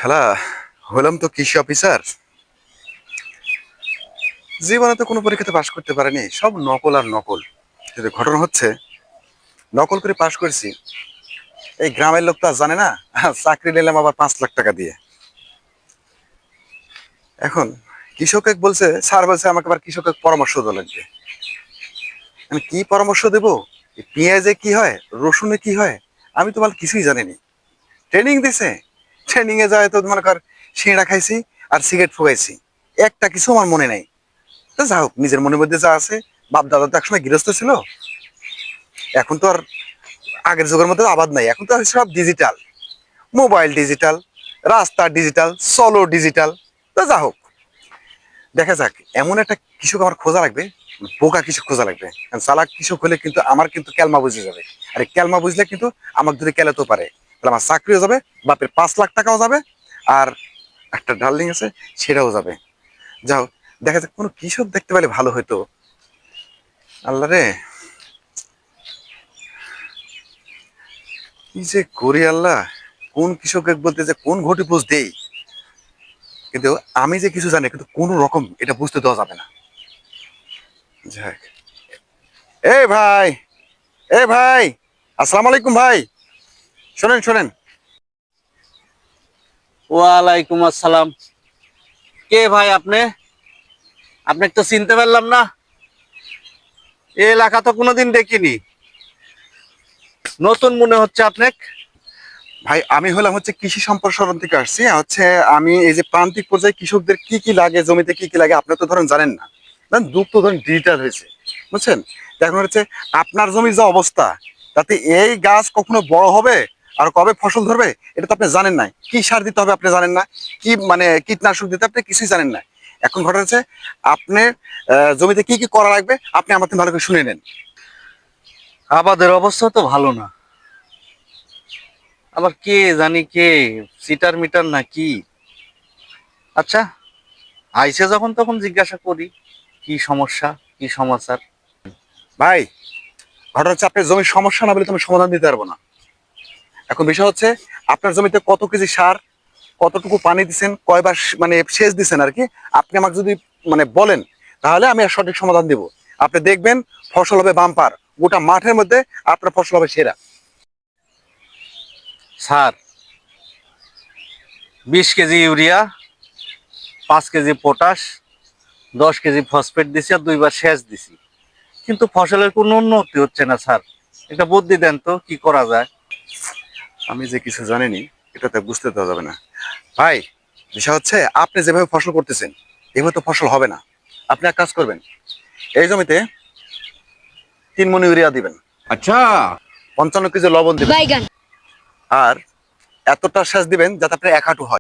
শালা হলাম তো কৃষি অফিসার। জীবনে তো কোনো পরীক্ষাতে পাশ করতে পারেনি, সব নকল আর নকল। কিন্তু ঘটনা হচ্ছে, নকল করে পাশ করেছি, এই গ্রামের লোক তো আর জানে না। চাকরি নিলাম আবার 5 লাখ টাকা দিয়ে। এখন কৃষক এক বলছে, স্যার বলছে আমাকে আবার কৃষক এক পরামর্শ দেওয়া লাগবে। আমি কি পরামর্শ দেবো? এই পেঁয়াজে কি হয়, রসুনে কি হয়, আমি তো বল কিছুই জানিনি। ট্রেনিং দিছে, ট্রেনিং এ যায় তো মনে কর সিঙ্গাড়া খাইছি আর সিগারেট ফুগাইছি, একটা কিছু আমার মনে নাই। তো যা হোক, নিজের মনের মধ্যে যা আছে। বাপ দাদা তো একসময় গৃহস্থ ছিল, এখন তো আর আগের যুগের মতো আবাদ নাই, এখন তো সব ডিজিটাল। মোবাইল ডিজিটাল, রাস্তা ডিজিটাল, চলো ডিজিটাল। তো যা হোক, দেখা যাক। এমন একটা কৃষক আমার খোঁজা লাগবে, বোকা কৃষক খোঁজা লাগবে। কারণ চালাক কৃষক হলে কিন্তু আমার কিন্তু ক্যালমা বুঝে যাবে। আর এই ক্যালমা বুঝলে কিন্তু আমাকে যদি ক্যালাতেও পারে, তাহলে আমার চাকরিও যাবে, বাপের 5 লাখ টাকাও যাবে, আর একটা ডার্লিং আছে সেটাও যাবে। যাও, দেখা যাক কোনো কৃষক দেখতে পেলে ভালো হতো। আল্লাহ রে, কি যে করি আল্লাহ। কোন কৃষক বলতে যে কোন ঘটি পোষ দেই, কিন্তু আমি যে কিছু জানি কিন্তু কোন রকম এটা বুঝতে দেওয়া যাবে না। যাক, এ ভাই, এ ভাই, আসসালামু আলাইকুম ভাই। শোনেন শোনেন, ওয়ালাইকুম আসসালাম। কে ভাই আপনি? আপনাকে তো চিনতে পারলাম না। এই এলাকা তো কোনোদিন দেখিনি, নতুন মনে হচ্ছে আপনাকে। ভাই আমি হলাম হচ্ছে কৃষি সম্প্রসারণ থেকে আসছি। হচ্ছে আমি এই যে প্রান্তিক পর্যায়ে কৃষকদের কি কি লাগে, জমিতে কি কি লাগে আপনি তো ধরেন জানেন না। ধরেন যুগ তো ধরেন ডিজিটাল হয়েছে, বুঝছেন? তো এখন হচ্ছে আপনার জমির যে অবস্থা, তাতে এই গাছ কখনো বড় হবে আর কবে ফসল ধরবে এটা তো আপনি জানেন না। কি সার দিতে হবে আপনি জানেন না, কি মানে কীটনাশক দিতে আপনি কিছুই জানেন না। এখন ঘটনা হচ্ছে, আপনার জমিতে কি কি করা লাগবে আপনি আমার থেকে ভালো করে শুনে নেন। আবাদের অবস্থা তো ভালো না, আবার কে জানি কে সিটার মিটার না কি। আচ্ছা, আইসে যখন তখন জিজ্ঞাসা করি কি সমস্যা, কি সমাচার। ভাই, ঘটনা হচ্ছে আপনার জমির সমস্যা না বলে তুমি সমাধান দিতে পারবো না। এখন বিষয় হচ্ছে, আপনার জমিতে কত কেজি সার, কতটুকু পানি দিচ্ছেন, কয়বার মানে সেচ দিচ্ছেন আর কি। আপনি আমাকে যদি মানে বলেন, তাহলে আমি আর সঠিক সমাধান দিব। আপনি দেখবেন ফসল হবে বাম্পার, গোটা মাঠের মধ্যে আপনার ফসল হবে সেরা। Sir, 20 KG urea, 5 KG potash, 10 KG phosphate দিছি আর 2বার সেচ দিছি, কিন্তু ফসলের কোনো উন্নতি হচ্ছে না স্যার। একটা বুদ্ধি দেন তো কি করা যায়। আমি যে কিছু জানিনি এটাতে বুঝতে দেওয়া যাবে না। ভাই, বিষয় হচ্ছে আপনি যেভাবে ফসল করতেছেন এভাবে তো ফসল হবে না। আপনি এক কাজ করবেন, এই জমিতে 3 মণ ইউরিয়া দিবেন, अच्छा। 55 কেজি লবণ দিবেন, আর এতটা সেচ দিবেন যাতে আপনার 1 হাঁটু হয়।